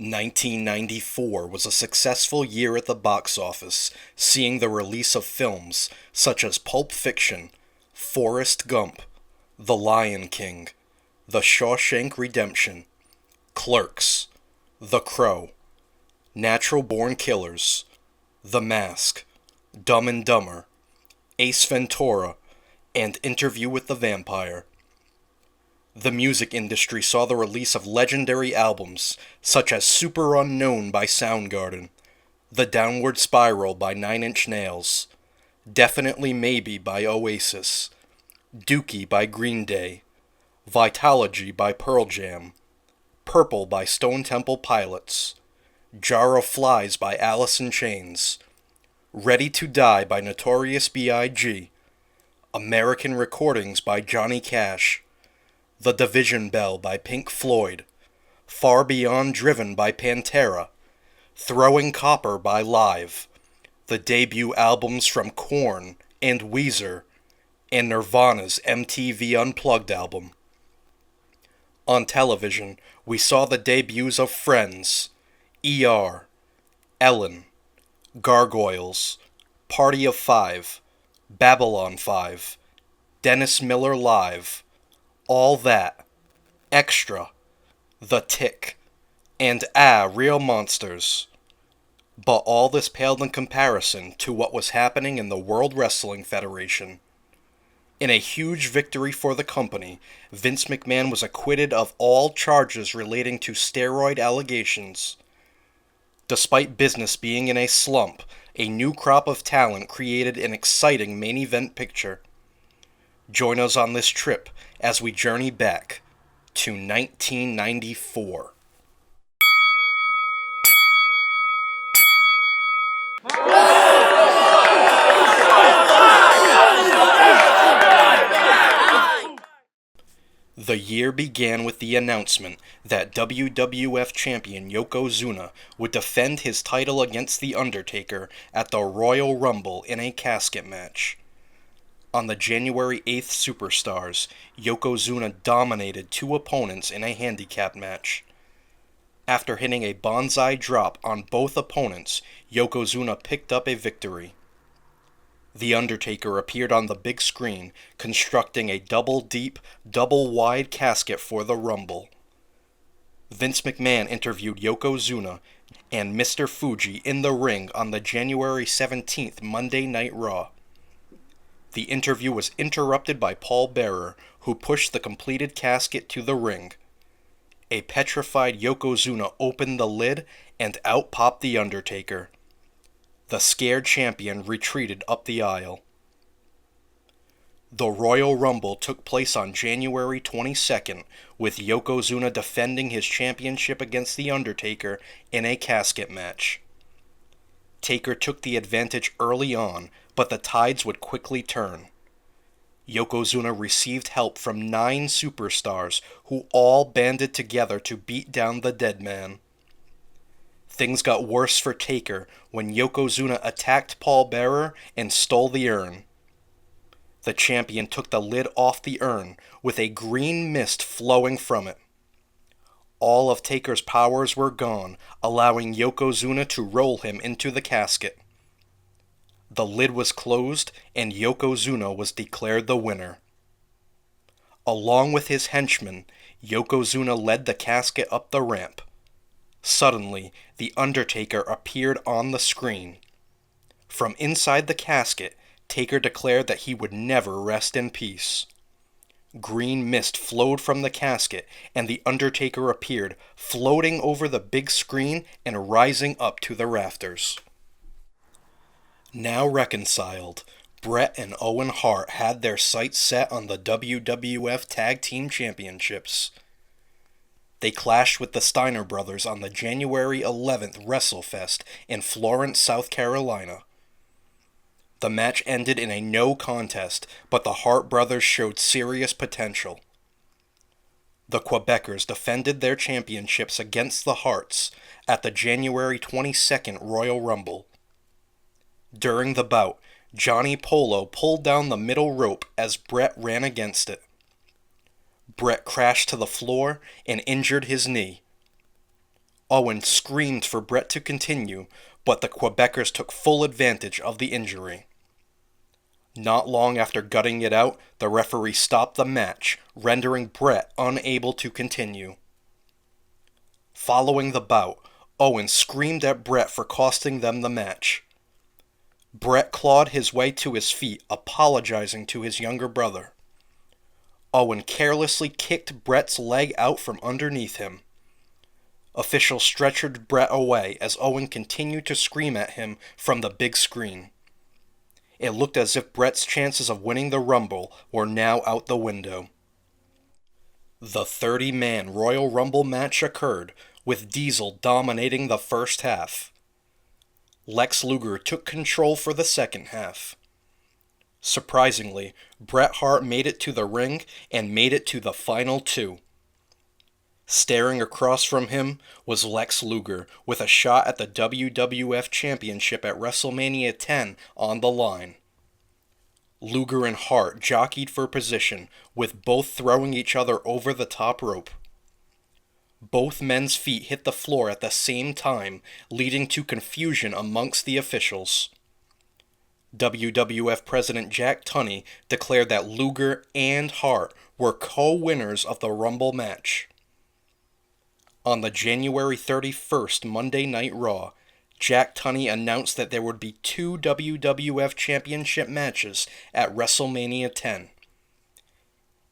1994 was a successful year at the box office, seeing the release of films such as Pulp Fiction, Forrest Gump, The Lion King, The Shawshank Redemption, Clerks, The Crow, Natural Born Killers, The Mask, Dumb and Dumber, Ace Ventura, and Interview with the Vampire. The music industry saw the release of legendary albums such as Super Unknown by Soundgarden, The Downward Spiral by Nine Inch Nails, Definitely Maybe by Oasis, Dookie by Green Day, Vitalogy by Pearl Jam, Purple by Stone Temple Pilots, Jar of Flies by Alice in Chains, Ready to Die by Notorious B.I.G., American Recordings by Johnny Cash, The Division Bell by Pink Floyd, Far Beyond Driven by Pantera, Throwing Copper by Live, the debut albums from Korn and Weezer, and Nirvana's MTV Unplugged album. On television, we saw the debuts of Friends, ER, Ellen, Gargoyles, Party of Five, Babylon 5, Dennis Miller Live, All That, Extra, The Tick, and Real Monsters. But all this paled in comparison to what was happening in the World Wrestling Federation. In a huge victory for the company, Vince McMahon was acquitted of all charges relating to steroid allegations. Despite business being in a slump, a new crop of talent created an exciting main event picture. Join us on this trip as we journey back to 1994. The year began with the announcement that WWF champion Yokozuna would defend his title against The Undertaker at the Royal Rumble in a casket match. On the January 8th Superstars, Yokozuna dominated two opponents in a handicap match. After hitting a bonsai drop on both opponents, Yokozuna picked up a victory. The Undertaker appeared on the big screen, constructing a double-deep, double-wide casket for the Rumble. Vince McMahon interviewed Yokozuna and Mr. Fuji in the ring on the January 17th Monday Night Raw. The interview was interrupted by Paul Bearer, who pushed the completed casket to the ring. A petrified Yokozuna opened the lid, and out popped The Undertaker. The scared champion retreated up the aisle. The Royal Rumble took place on January 22nd, with Yokozuna defending his championship against The Undertaker in a casket match. Taker took the advantage early on, but the tides would quickly turn. Yokozuna received help from 9 superstars who all banded together to beat down the dead man. Things got worse for Taker when Yokozuna attacked Paul Bearer and stole the urn. The champion took the lid off the urn, with a green mist flowing from it. All of Taker's powers were gone, allowing Yokozuna to roll him into the casket. The lid was closed, and Yokozuna was declared the winner. Along with his henchmen, Yokozuna led the casket up the ramp. Suddenly, The Undertaker appeared on the screen. From inside the casket, Taker declared that he would never rest in peace. Green mist flowed from the casket, and The Undertaker appeared, floating over the big screen and rising up to the rafters. Now reconciled, Bret and Owen Hart had their sights set on the WWF Tag Team Championships. They clashed with the Steiner brothers on the January 11th WrestleFest in Florence, South Carolina. The match ended in a no contest, but the Hart brothers showed serious potential. The Quebecers defended their championships against the Harts at the January 22nd Royal Rumble. During the bout, Johnny Polo pulled down the middle rope as Bret ran against it. Bret crashed to the floor and injured his knee. Owen screamed for Bret to continue, but the Quebecers took full advantage of the injury. Not long after gutting it out, the referee stopped the match, rendering Bret unable to continue. Following the bout, Owen screamed at Bret for costing them the match. Bret clawed his way to his feet, apologizing to his younger brother. Owen carelessly kicked Bret's leg out from underneath him. Officials stretchered Bret away as Owen continued to scream at him from the big screen. It looked as if Bret's chances of winning the Rumble were now out the window. The 30-man Royal Rumble match occurred, with Diesel dominating the first half. Lex Luger took control for the second half. Surprisingly, Bret Hart made it to the ring and made it to the final two. Staring across from him was Lex Luger, with a shot at the WWF Championship at WrestleMania X on the line. Luger and Hart jockeyed for position, with both throwing each other over the top rope. Both men's feet hit the floor at the same time, leading to confusion amongst the officials. WWF President Jack Tunney declared that Luger and Hart were co-winners of the Rumble match. On the January 31st Monday Night Raw, Jack Tunney announced that there would be 2 WWF Championship matches at WrestleMania X.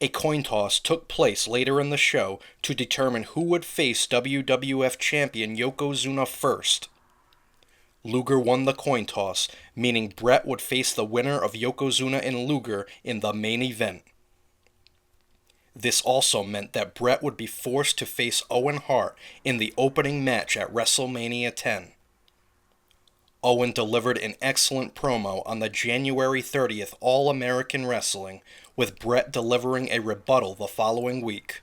A coin toss took place later in the show to determine who would face WWF Champion Yokozuna first. Luger won the coin toss, meaning Bret would face the winner of Yokozuna and Luger in the main event. This also meant that Bret would be forced to face Owen Hart in the opening match at WrestleMania X. Owen delivered an excellent promo on the January 30th All-American Wrestling, with Bret delivering a rebuttal the following week.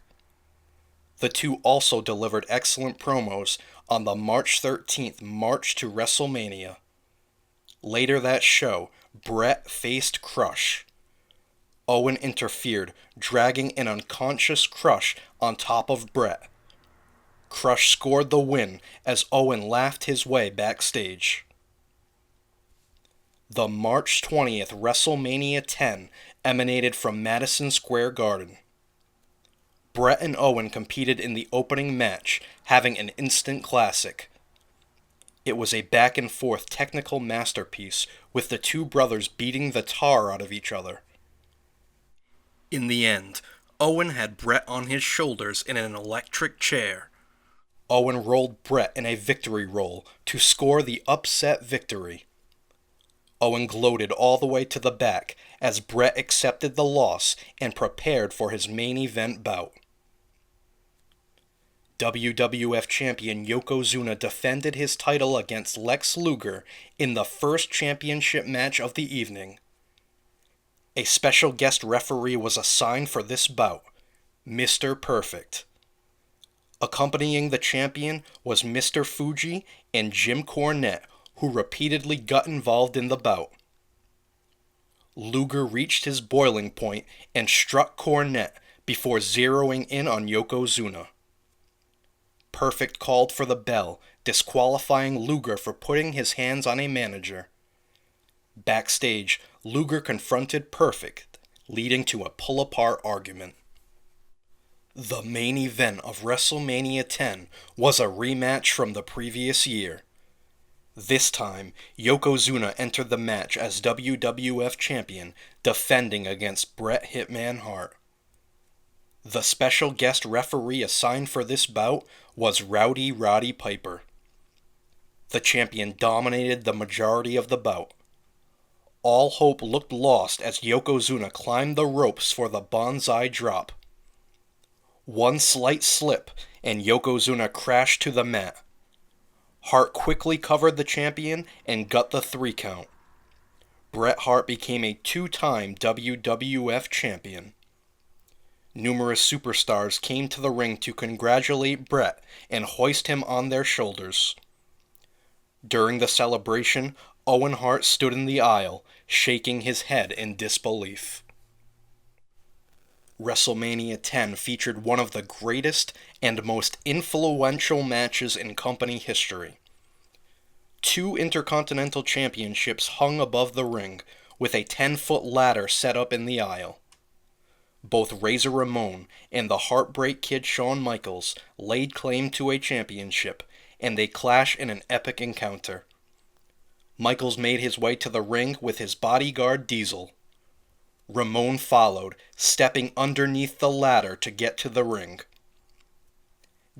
The two also delivered excellent promos on the March 13th March to WrestleMania. Later that show, Bret faced Crush. Owen interfered, dragging an unconscious Crush on top of Bret. Crush scored the win as Owen laughed his way backstage. The March 20th WrestleMania X emanated from Madison Square Garden. Bret and Owen competed in the opening match, having an instant classic. It was a back-and-forth technical masterpiece, with the two brothers beating the tar out of each other. In the end, Owen had Bret on his shoulders in an electric chair. Owen rolled Bret in a victory roll to score the upset victory. Owen gloated all the way to the back as Bret accepted the loss and prepared for his main event bout. WWF Champion Yokozuna defended his title against Lex Luger in the first championship match of the evening. A special guest referee was assigned for this bout, Mr. Perfect. Accompanying the champion was Mr. Fuji and Jim Cornette, who repeatedly got involved in the bout. Luger reached his boiling point and struck Cornette before zeroing in on Yokozuna. Perfect called for the bell, disqualifying Luger for putting his hands on a manager. Backstage, Luger confronted Perfect, leading to a pull-apart argument. The main event of WrestleMania X was a rematch from the previous year. This time, Yokozuna entered the match as WWF Champion, defending against Bret Hitman Hart. The special guest referee assigned for this bout was Rowdy Roddy Piper. The champion dominated the majority of the bout. All hope looked lost as Yokozuna climbed the ropes for the Banzai Drop. One slight slip, and Yokozuna crashed to the mat. Hart quickly covered the champion and got the 3 count. Bret Hart became a 2-time WWF champion. Numerous superstars came to the ring to congratulate Bret and hoist him on their shoulders. During the celebration, Owen Hart stood in the aisle, shaking his head in disbelief. WrestleMania X featured one of the greatest and most influential matches in company history. 2 Intercontinental Championships hung above the ring, with a 10-foot ladder set up in the aisle. Both Razor Ramon and the Heartbreak Kid Shawn Michaels laid claim to a championship, and they clash in an epic encounter. Michaels made his way to the ring with his bodyguard Diesel. Ramon followed, stepping underneath the ladder to get to the ring.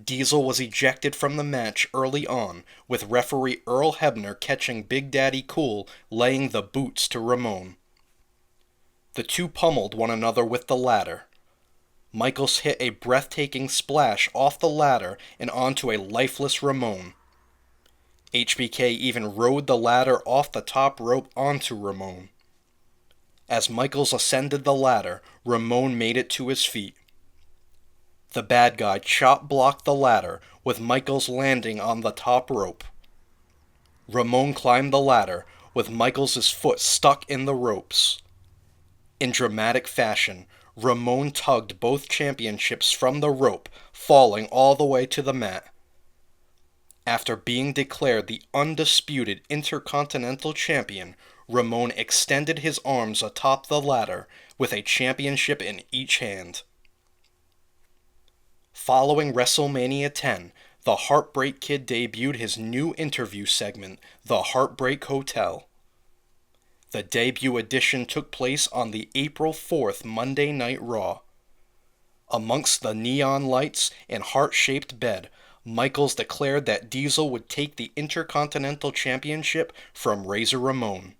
Diesel was ejected from the match early on, with referee Earl Hebner catching Big Daddy Cool laying the boots to Ramon. The two pummeled one another with the ladder. Michaels hit a breathtaking splash off the ladder and onto a lifeless Ramon. HBK even rode the ladder off the top rope onto Ramon. As Michaels ascended the ladder, Ramon made it to his feet. The bad guy chop-blocked the ladder, with Michaels landing on the top rope. Ramon climbed the ladder, with Michaels' foot stuck in the ropes. In dramatic fashion, Ramon tugged both championships from the rope, falling all the way to the mat. After being declared the undisputed Intercontinental Champion, Ramon extended his arms atop the ladder, with a championship in each hand. Following WrestleMania X, the Heartbreak Kid debuted his new interview segment, The Heartbreak Hotel. The debut edition took place on the April 4th Monday Night Raw. Amongst the neon lights and heart-shaped bed, Michaels declared that Diesel would take the Intercontinental Championship from Razor Ramon.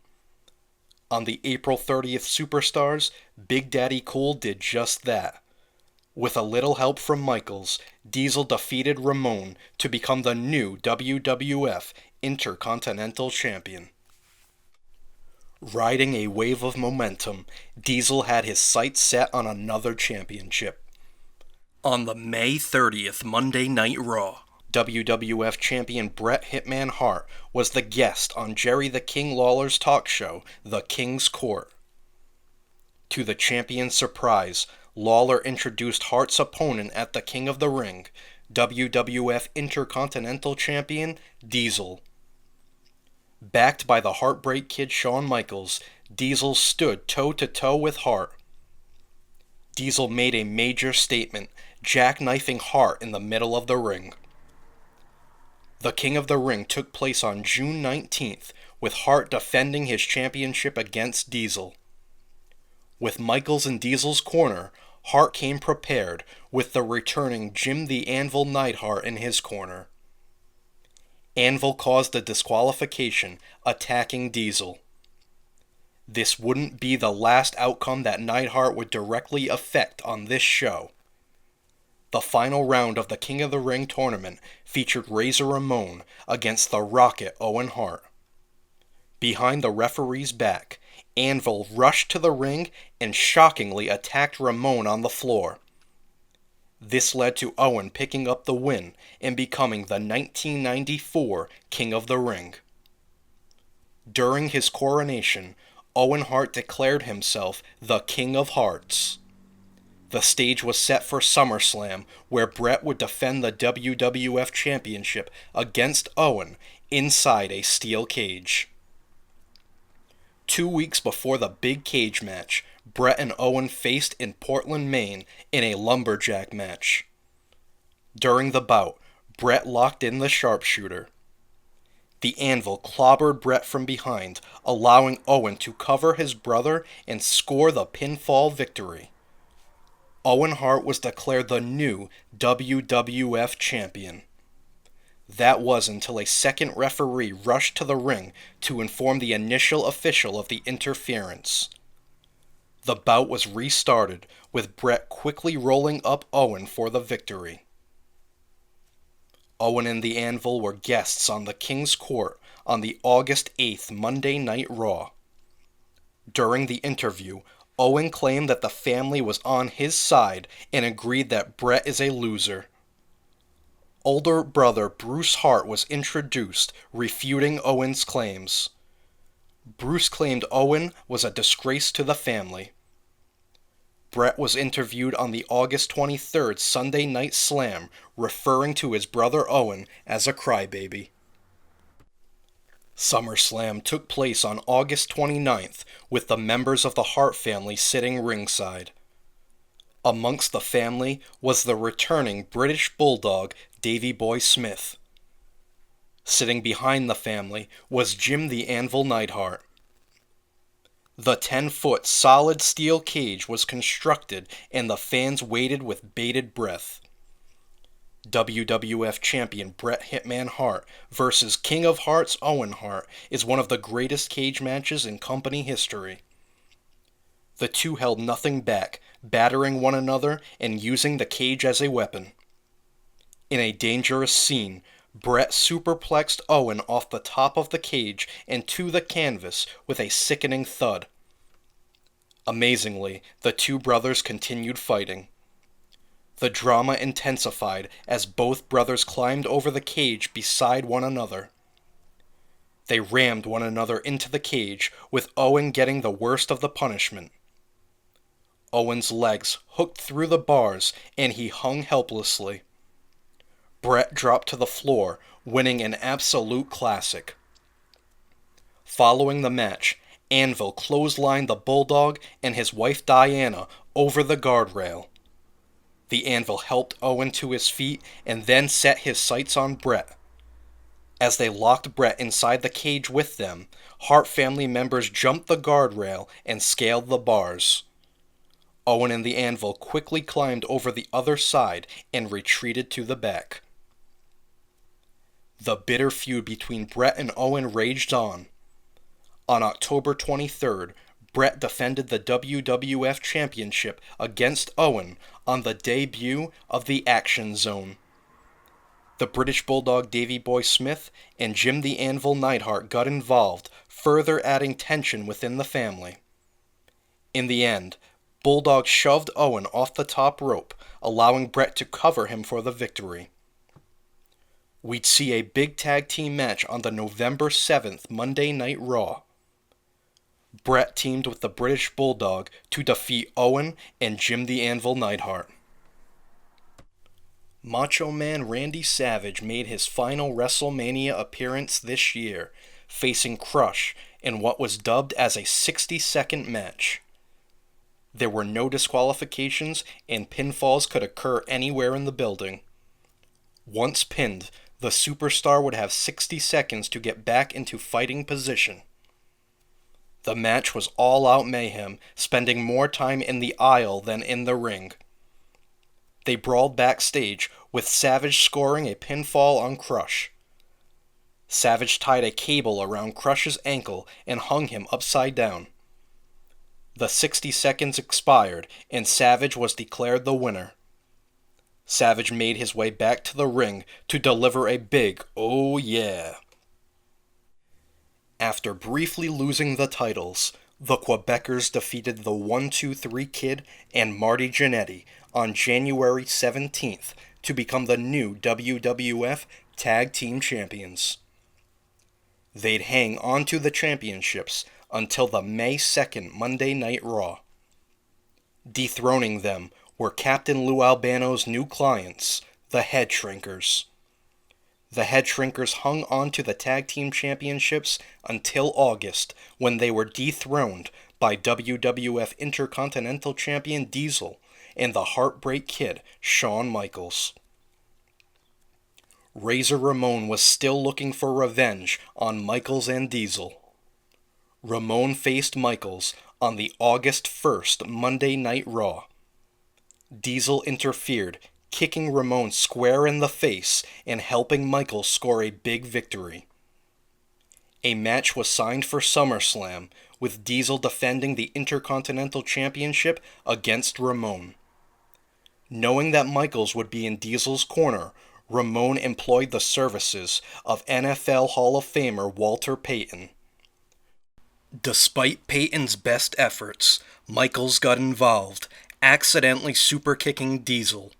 On the April 30th Superstars, Big Daddy Cool did just that. With a little help from Michaels, Diesel defeated Ramon to become the new WWF Intercontinental Champion. Riding a wave of momentum, Diesel had his sights set on another championship. On the May 30th Monday Night Raw, WWF Champion Bret Hitman Hart was the guest on Jerry the King Lawler's talk show, The King's Court. To the champion's surprise, Lawler introduced Hart's opponent at the King of the Ring, WWF Intercontinental Champion Diesel. Backed by the Heartbreak Kid Shawn Michaels, Diesel stood toe-to-toe with Hart. Diesel made a major statement, jackknifing Hart in the middle of the ring. The King of the Ring took place on June 19th, with Hart defending his championship against Diesel. With Michaels in Diesel's corner, Hart came prepared, with the returning Jim the Anvil Neidhart in his corner. Anvil caused a disqualification, attacking Diesel. This wouldn't be the last outcome that Neidhart would directly affect on this show. The final round of the King of the Ring tournament featured Razor Ramon against the Rocket Owen Hart. Behind the referee's back, Anvil rushed to the ring and shockingly attacked Ramon on the floor. This led to Owen picking up the win and becoming the 1994 King of the Ring. During his coronation, Owen Hart declared himself the King of Hearts. The stage was set for SummerSlam, where Bret would defend the WWF Championship against Owen inside a steel cage. 2 weeks before the big cage match, Bret and Owen faced in Portland, Maine in a lumberjack match. During the bout, Bret locked in the sharpshooter. The Anvil clobbered Bret from behind, allowing Owen to cover his brother and score the pinfall victory. Owen Hart was declared the new WWF Champion. That was until a second referee rushed to the ring to inform the initial official of the interference. The bout was restarted, with Bret quickly rolling up Owen for the victory. Owen and the Anvil were guests on the King's Court on the August 8th Monday Night Raw. During the interview, Owen claimed that the family was on his side and agreed that Bret is a loser. Older brother Bruce Hart was introduced, refuting Owen's claims. Bruce claimed Owen was a disgrace to the family. Bret was interviewed on the August 23rd Sunday Night Slam, referring to his brother Owen as a crybaby. SummerSlam took place on August 29th, with the members of the Hart family sitting ringside. Amongst the family was the returning British Bulldog Davey Boy Smith. Sitting behind the family was Jim the Anvil Neidhart. The 10-foot solid steel cage was constructed and the fans waited with bated breath. WWF champion Bret Hitman Hart versus King of Hearts Owen Hart is one of the greatest cage matches in company history. The two held nothing back, battering one another and using the cage as a weapon. In a dangerous scene, Bret superplexed Owen off the top of the cage and to the canvas with a sickening thud. Amazingly, the two brothers continued fighting. The drama intensified as both brothers climbed over the cage beside one another. They rammed one another into the cage, with Owen getting the worst of the punishment. Owen's legs hooked through the bars and he hung helplessly. Bret dropped to the floor, winning an absolute classic. Following the match, Anvil clotheslined the Bulldog and his wife Diana over the guardrail. The Anvil helped Owen to his feet and then set his sights on Bret. As they locked Bret inside the cage with them, Hart family members jumped the guardrail and scaled the bars. Owen and the Anvil quickly climbed over the other side and retreated to the back. The bitter feud between Bret and Owen raged on. On October 23rd, Bret defended the WWF Championship against Owen on the debut of the Action Zone. The British Bulldog Davey Boy Smith and Jim the Anvil Neidhart got involved, further adding tension within the family. In the end, Bulldog shoved Owen off the top rope, allowing Bret to cover him for the victory. We'd see a big tag team match on the November 7th Monday Night Raw. Bret teamed with the British Bulldog to defeat Owen and Jim the Anvil Neidhart. Macho Man Randy Savage made his final WrestleMania appearance this year, facing Crush in what was dubbed as a 60-second match. There were no disqualifications and pinfalls could occur anywhere in the building. Once pinned, the superstar would have 60 seconds to get back into fighting position. The match was all-out mayhem, spending more time in the aisle than in the ring. They brawled backstage, with Savage scoring a pinfall on Crush. Savage tied a cable around Crush's ankle and hung him upside down. The 60 seconds expired, and Savage was declared the winner. Savage made his way back to the ring to deliver a big "oh yeah." After briefly losing the titles, the Quebecers defeated the 1-2-3 Kid and Marty Jannetty on January 17th to become the new WWF Tag Team Champions. They'd hang on to the championships until the May 2nd Monday Night Raw. Dethroning them were Captain Lou Albano's new clients, the Head Shrinkers. The Head Shrinkers hung on to the Tag Team Championships until August, when they were dethroned by WWF Intercontinental Champion Diesel and the Heartbreak Kid, Shawn Michaels. Razor Ramon was still looking for revenge on Michaels and Diesel. Ramon faced Michaels on the August 1st Monday Night Raw. Diesel interfered, kicking Ramon square in the face and helping Michaels score a big victory. A match was signed for SummerSlam, with Diesel defending the Intercontinental Championship against Ramon. Knowing that Michaels would be in Diesel's corner, Ramon employed the services of NFL Hall of Famer Walter Payton. Despite Payton's best efforts, Michaels got involved, accidentally superkicking Diesel.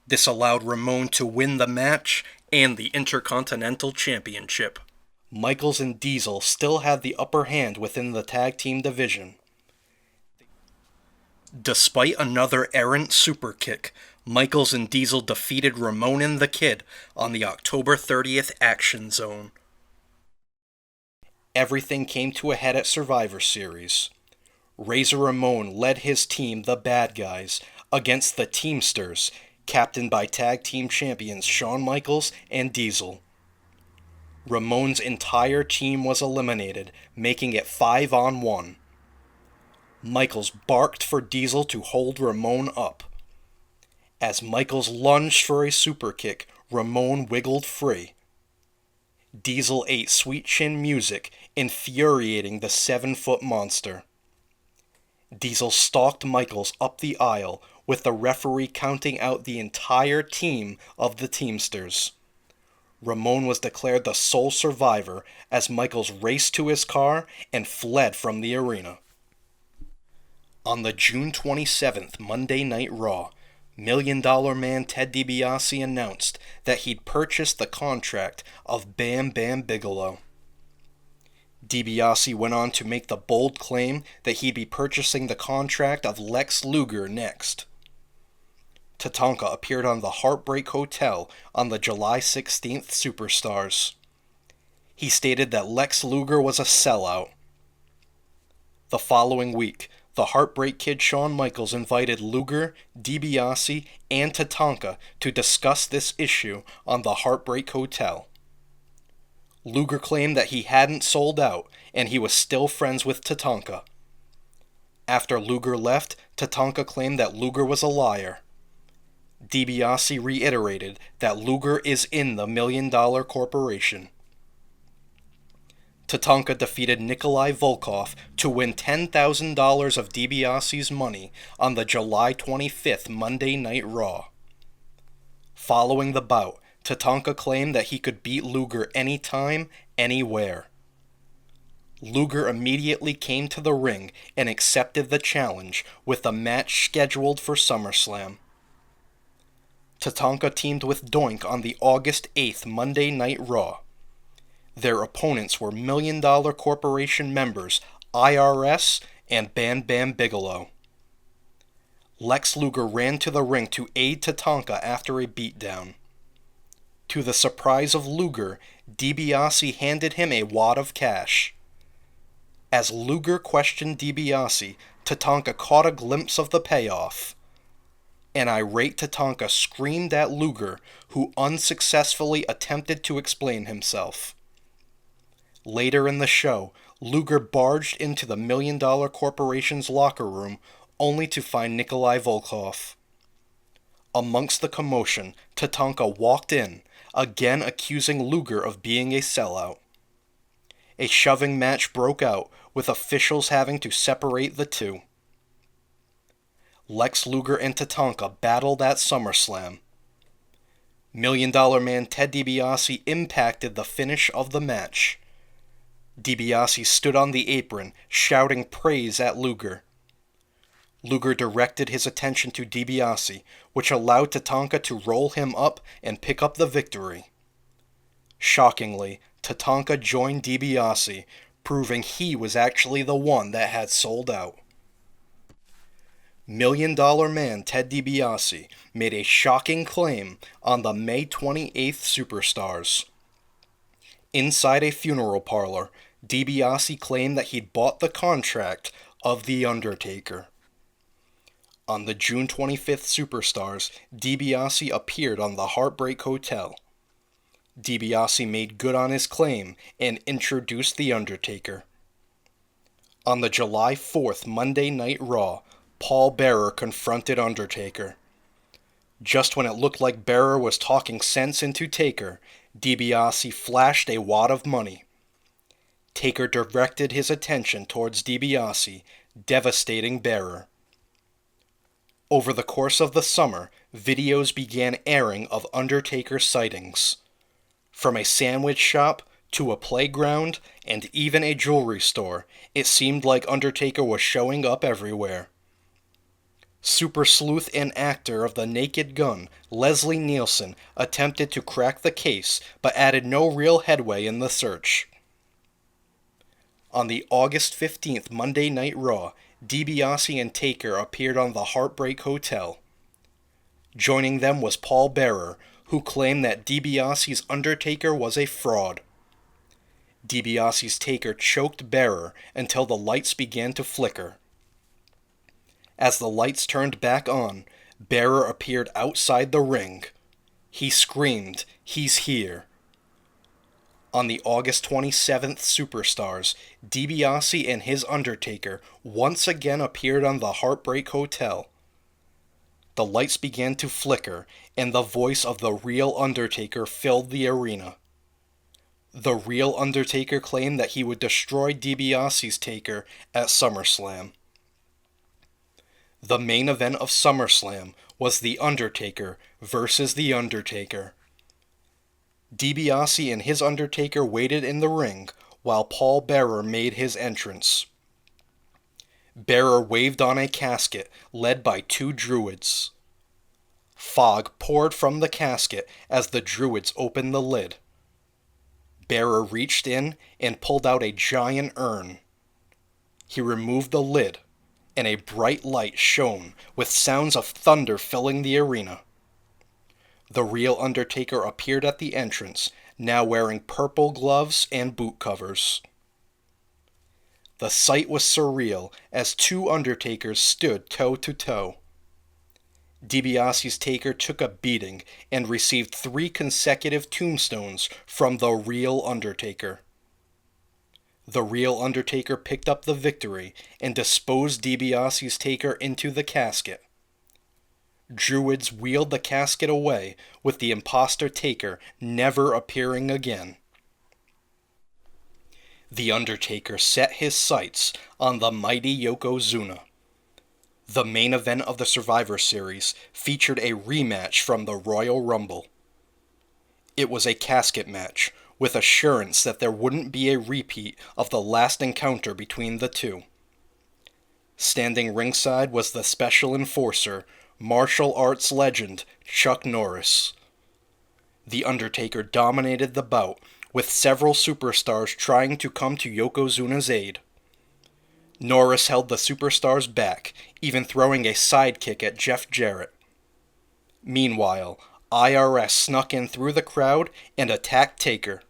This allowed Ramon to win the match and the Intercontinental Championship. Michaels and Diesel still had the upper hand within the tag team division. Despite another errant super kick, Michaels and Diesel defeated Ramon and the Kid on the October 30th Action Zone. Everything came to a head at Survivor Series. Razor Ramon led his team, the Bad Guys, against the Teamsters, captained by tag team champions Shawn Michaels and Diesel. Ramon's entire team was eliminated, making it 5-on-1. Michaels barked for Diesel to hold Ramon up. As Michaels lunged for a super kick, Ramon wiggled free. Diesel ate sweet chin music, infuriating the 7-foot monster. Diesel stalked Michaels up the aisle, with the referee counting out the entire team of the Teamsters. Ramon was declared the sole survivor as Michaels raced to his car and fled from the arena. On the June 27th Monday Night Raw, Million Dollar Man Ted DiBiase announced that he'd purchased the contract of Bam Bam Bigelow. DiBiase went on to make the bold claim that he'd be purchasing the contract of Lex Luger next. Tatanka appeared on the Heartbreak Hotel on the July 16th Superstars. He stated that Lex Luger was a sellout. The following week, the Heartbreak Kid Shawn Michaels invited Luger, DiBiase, and Tatanka to discuss this issue on the Heartbreak Hotel. Luger claimed that he hadn't sold out, and he was still friends with Tatanka. After Luger left, Tatanka claimed that Luger was a liar. DiBiase reiterated that Luger is in the $1 Million Corporation. Tatanka defeated Nikolai Volkov to win $10,000 of DiBiase's money on the July 25th Monday Night Raw. Following the bout, Tatanka claimed that he could beat Luger anytime, anywhere. Luger immediately came to the ring and accepted the challenge, with a match scheduled for SummerSlam. Tatanka teamed with Doink on the August 8th Monday Night Raw. Their opponents were $1 Million Corporation members IRS and Bam Bam Bigelow. Lex Luger ran to the ring to aid Tatanka after a beatdown. To the surprise of Luger, DiBiase handed him a wad of cash. As Luger questioned DiBiase, Tatanka caught a glimpse of the payoff. An irate Tatanka screamed at Luger, who unsuccessfully attempted to explain himself. Later in the show, Luger barged into the $1 Million Corporation's locker room, only to find Nikolai Volkov. Amongst the commotion, Tatanka walked in, again accusing Luger of being a sellout. A shoving match broke out, with officials having to separate the two. Lex Luger and Tatanka battled at SummerSlam. $1 Million Man Ted DiBiase impacted the finish of the match. DiBiase stood on the apron, shouting praise at Luger. Luger directed his attention to DiBiase, which allowed Tatanka to roll him up and pick up the victory. Shockingly, Tatanka joined DiBiase, proving he was actually the one that had sold out. $1 Million Man Ted DiBiase made a shocking claim on the May 28th Superstars. Inside a funeral parlor, DiBiase claimed that he'd bought the contract of The Undertaker. On the June 25th Superstars, DiBiase appeared on the Heartbreak Hotel. DiBiase made good on his claim and introduced The Undertaker. On the July 4th Monday Night Raw, Paul Bearer confronted Undertaker. Just when it looked like Bearer was talking sense into Taker, DiBiase flashed a wad of money. Taker directed his attention towards DiBiase, devastating Bearer. Over the course of the summer, videos began airing of Undertaker sightings. From a sandwich shop to a playground and even a jewelry store, it seemed like Undertaker was showing up everywhere. Super sleuth and actor of The Naked Gun, Leslie Nielsen, attempted to crack the case but added no real headway in the search. On the August 15th Monday Night Raw, DiBiase and Taker appeared on the Heartbreak Hotel. Joining them was Paul Bearer, who claimed that DiBiase's Undertaker was a fraud. DiBiase's Taker choked Bearer until the lights began to flicker. As the lights turned back on, Bearer appeared outside the ring. He screamed, "He's here." On the August 27th Superstars, DiBiase and his Undertaker once again appeared on the Heartbreak Hotel. The lights began to flicker, and the voice of the real Undertaker filled the arena. The real Undertaker claimed that he would destroy DiBiase's Taker at SummerSlam. The main event of SummerSlam was The Undertaker versus The Undertaker. DiBiase and his Undertaker waited in the ring while Paul Bearer made his entrance. Bearer waved on a casket led by two druids. Fog poured from the casket as the druids opened the lid. Bearer reached in and pulled out a giant urn. He removed the lid, and a bright light shone with sounds of thunder filling the arena. The real Undertaker appeared at the entrance, now wearing purple gloves and boot covers. The sight was surreal as two Undertakers stood toe to toe. DiBiase's Taker took a beating and received 3 consecutive tombstones from the real Undertaker. The real Undertaker picked up the victory and disposed DiBiase's Taker into the casket. Druids wheeled the casket away, with the imposter Taker never appearing again. The Undertaker set his sights on the mighty Yokozuna. The main event of the Survivor Series featured a rematch from the Royal Rumble. It was a casket match, with assurance that there wouldn't be a repeat of the last encounter between the two. Standing ringside was the special enforcer, martial arts legend Chuck Norris. The Undertaker dominated the bout, with several superstars trying to come to Yokozuna's aid. Norris held the superstars back, even throwing a sidekick at Jeff Jarrett. Meanwhile, IRS snuck in through the crowd and attacked Taker.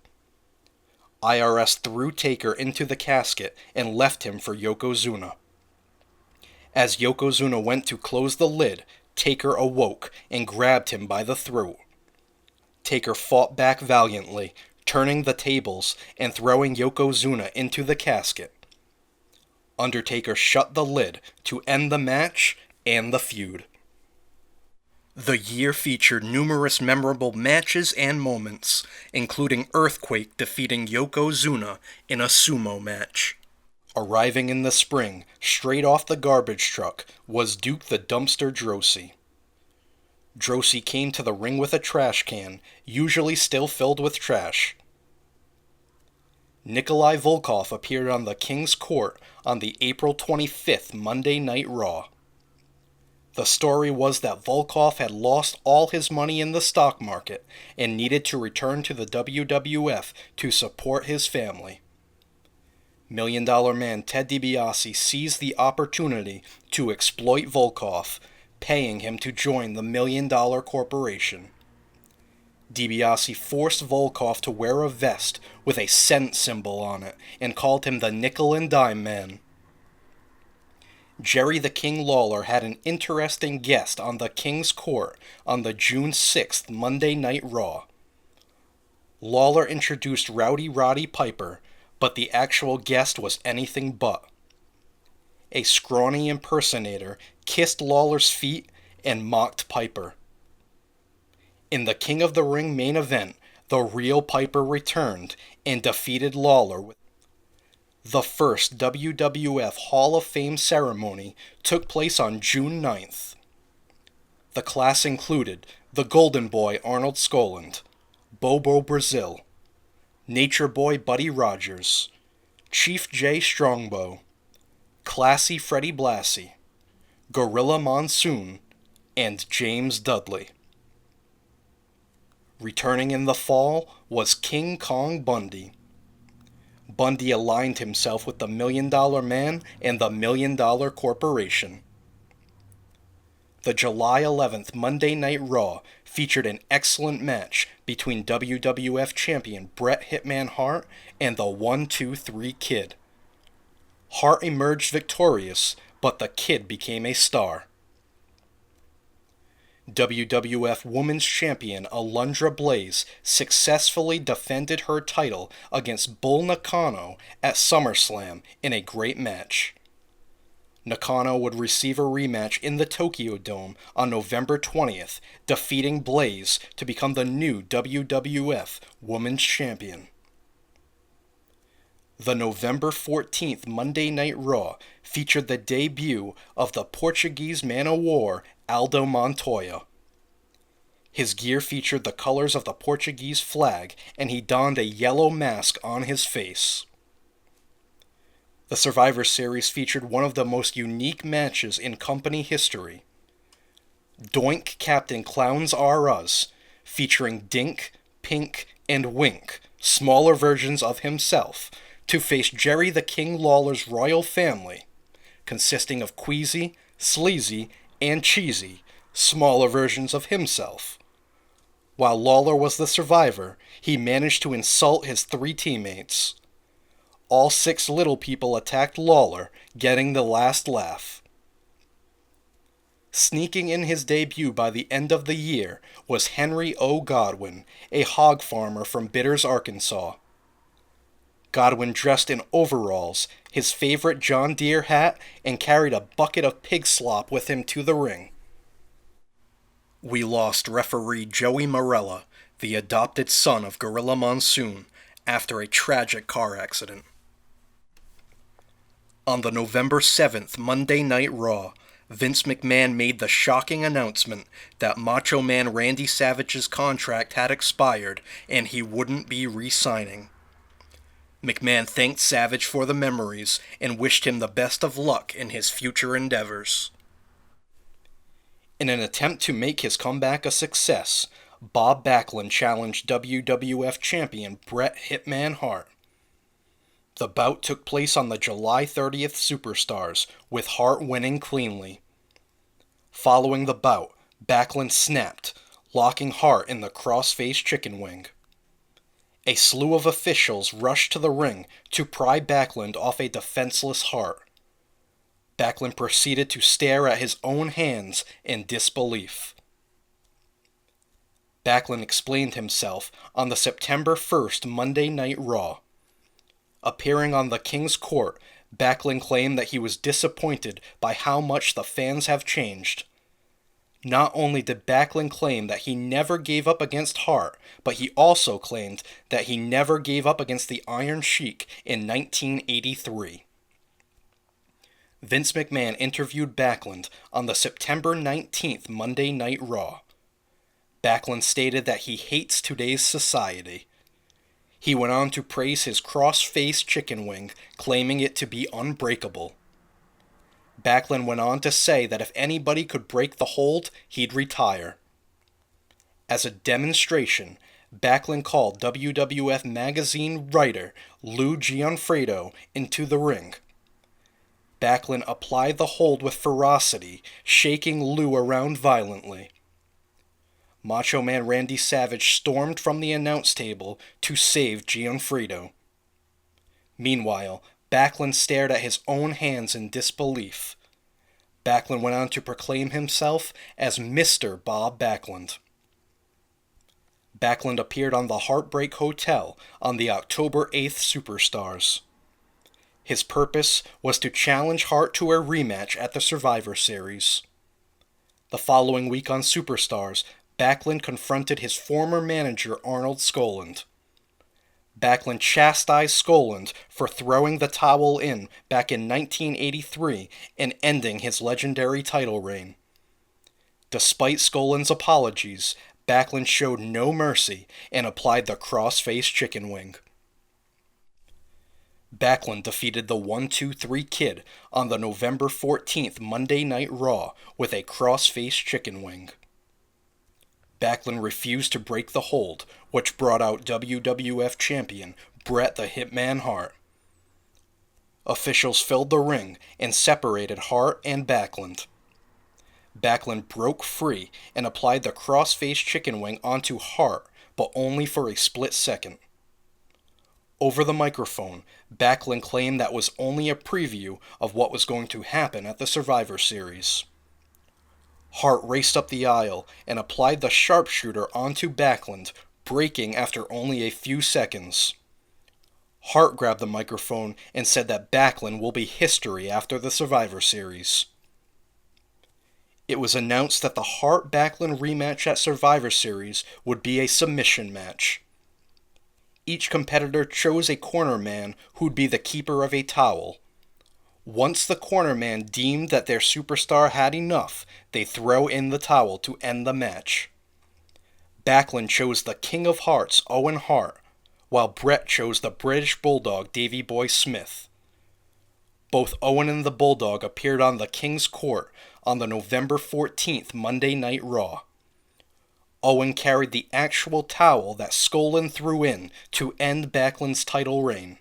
IRS threw Taker into the casket and left him for Yokozuna. As Yokozuna went to close the lid, Taker awoke and grabbed him by the throat. Taker fought back valiantly, turning the tables and throwing Yokozuna into the casket. Undertaker shut the lid to end the match and the feud. The year featured numerous memorable matches and moments, including Earthquake defeating Yokozuna in a sumo match. Arriving in the spring, straight off the garbage truck, was Duke the Dumpster Droese. Droese came to the ring with a trash can, usually still filled with trash. Nikolai Volkov appeared on the King's Court on the April 25th Monday Night Raw. The story was that Volkov had lost all his money in the stock market and needed to return to the WWF to support his family. Million Dollar Man Ted DiBiase seized the opportunity to exploit Volkov, paying him to join the $1 Million Corporation. DiBiase forced Volkov to wear a vest with a cent symbol on it and called him the Nickel and Dime Man. Jerry the King Lawler had an interesting guest on the King's Court on the June 6th Monday Night Raw. Lawler introduced Rowdy Roddy Piper, but the actual guest was anything but. A scrawny impersonator kissed Lawler's feet and mocked Piper. In the King of the Ring main event, the real Piper returned and defeated Lawler. The first WWF Hall of Fame ceremony took place on June 9th. The class included the Golden Boy Arnold Skoland, Bobo Brazil, Nature Boy Buddy Rogers, Chief Jay Strongbow, Classy Freddie Blassie, Gorilla Monsoon, and James Dudley. Returning in the fall was King Kong Bundy. Bundy aligned himself with the $1 Million Man and the $1 Million Corporation. The July 11th Monday Night Raw featured an excellent match between WWF Champion Bret Hitman Hart and the 1-2-3 Kid. Hart emerged victorious, but the Kid became a star. WWF Women's Champion Alundra Blaze successfully defended her title against Bull Nakano at SummerSlam in a great match. Nakano would receive a rematch in the Tokyo Dome on November 20th, defeating Blaze to become the new WWF Women's Champion. The November 14th Monday Night Raw featured the debut of the Portuguese man-o'-war Aldo Montoya. His gear featured the colors of the Portuguese flag, and he donned a yellow mask on his face. The Survivor Series featured one of the most unique matches in company history. Doink Captain Clowns R Us, featuring Dink, Pink, and Wink, smaller versions of himself, to face Jerry the King Lawler's royal family, consisting of Queasy, Sleazy, and Cheesy, smaller versions of himself. While Lawler was the survivor, he managed to insult his 3 teammates. All 6 little people attacked Lawler, getting the last laugh. Sneaking in his debut by the end of the year was Henry O. Godwin, a hog farmer from Bitters, Arkansas. Godwin dressed in overalls, his favorite John Deere hat, and carried a bucket of pig slop with him to the ring. We lost referee Joey Morella, the adopted son of Gorilla Monsoon, after a tragic car accident. On the November 7th Monday Night Raw, Vince McMahon made the shocking announcement that Macho Man Randy Savage's contract had expired and he wouldn't be re-signing. McMahon thanked Savage for the memories and wished him the best of luck in his future endeavors. In an attempt to make his comeback a success, Bob Backlund challenged WWF Champion Bret Hitman Hart. The bout took place on the July 30th Superstars, with Hart winning cleanly. Following the bout, Backlund snapped, locking Hart in the cross-face chicken wing. A slew of officials rushed to the ring to pry Backlund off a defenseless Hart. Backlund proceeded to stare at his own hands in disbelief. Backlund explained himself on the September 1st Monday Night Raw. Appearing on the King's Court, Backlund claimed that he was disappointed by how much the fans have changed. Not only did Backlund claim that he never gave up against Hart, but he also claimed that he never gave up against the Iron Sheik in 1983. Vince McMahon interviewed Backlund on the September 19th Monday Night Raw. Backlund stated that he hates today's society. He went on to praise his cross-faced chicken wing, claiming it to be unbreakable. Backlund went on to say that if anybody could break the hold, he'd retire. As a demonstration, Backlund called WWF magazine writer Lou Gianfredo into the ring. Backlund applied the hold with ferocity, shaking Lou around violently. Macho Man Randy Savage stormed from the announce table to save Gianfredo. Meanwhile, Backlund stared at his own hands in disbelief. Backlund went on to proclaim himself as Mr. Bob Backlund. Backlund appeared on the Heartbreak Hotel on the October 8th Superstars. His purpose was to challenge Hart to a rematch at the Survivor Series. The following week on Superstars, Backlund confronted his former manager Arnold Skaaland. Backlund chastised Skaaland for throwing the towel in back in 1983 and ending his legendary title reign. Despite Skaaland's apologies, Backlund showed no mercy and applied the cross-face chicken wing. Backlund defeated the 1-2-3 Kid on the November 14th Monday Night Raw with a cross-face chicken wing. Backlund refused to break the hold, which brought out WWF champion Bret the Hitman Hart. Officials filled the ring and separated Hart and Backlund. Backlund broke free and applied the cross-face chicken wing onto Hart, but only for a split second. Over the microphone, Backlund claimed that was only a preview of what was going to happen at the Survivor Series. Hart raced up the aisle and applied the sharpshooter onto Backlund, breaking after only a few seconds. Hart grabbed the microphone and said that Backlund will be history after the Survivor Series. It was announced that the Hart-Backlund rematch at Survivor Series would be a submission match. Each competitor chose a corner man who'd be the keeper of a towel. Once the corner man deemed that their superstar had enough, they throw in the towel to end the match. Backlund chose the King of Hearts, Owen Hart, while Bret chose the British Bulldog, Davey Boy Smith. Both Owen and the Bulldog appeared on the King's Court on the November 14th Monday Night Raw. Owen carried the actual towel that Skolin threw in to end Backlund's title reign.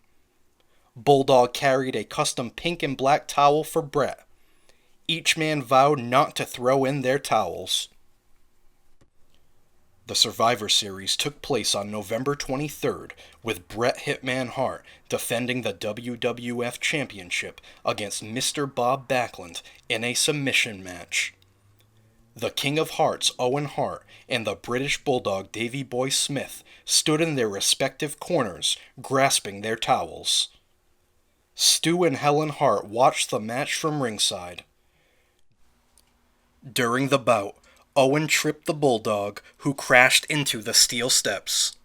Bulldog carried a custom pink and black towel for Bret. Each man vowed not to throw in their towels. The Survivor Series took place on November 23rd, with Bret Hitman Hart defending the WWF Championship against Mr. Bob Backlund in a submission match. The King of Hearts, Owen Hart, and the British Bulldog, Davey Boy Smith, stood in their respective corners, grasping their towels. Stu and Helen Hart watched the match from ringside. During the bout, Owen tripped the Bulldog, who crashed into the steel steps.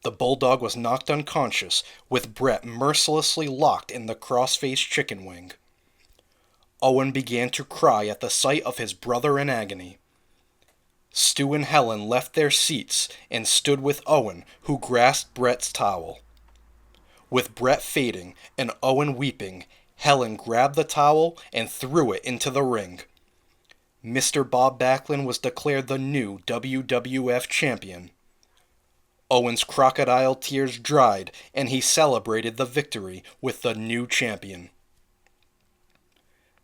The Bulldog was knocked unconscious, with Bret mercilessly locked in the cross-face chicken wing. Owen began to cry at the sight of his brother in agony. Stu and Helen left their seats and stood with Owen, who grasped Bret's towel. With Bret fading and Owen weeping, Helen grabbed the towel and threw it into the ring. Mr. Bob Backlund was declared the new WWF champion. Owen's crocodile tears dried, and he celebrated the victory with the new champion.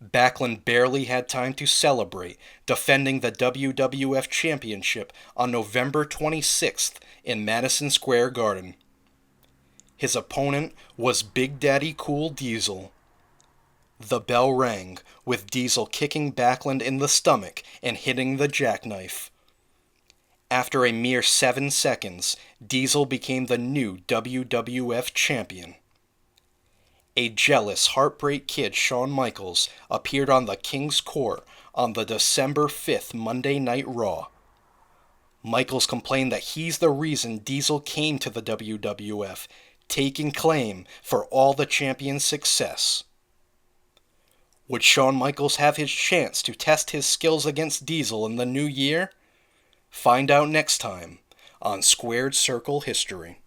Backlund barely had time to celebrate, defending the WWF Championship on November 26th in Madison Square Garden. His opponent was Big Daddy Cool Diesel. The bell rang, with Diesel kicking Backlund in the stomach and hitting the jackknife. After a mere 7 seconds, Diesel became the new WWF champion. A jealous Heartbreak Kid, Shawn Michaels, appeared on the King's Court on the December 5th Monday Night Raw. Michaels complained that he's the reason Diesel came to the WWF, taking claim for all the champion's success. Would Shawn Michaels have his chance to test his skills against Diesel in the new year? Find out next time on Squared Circle History.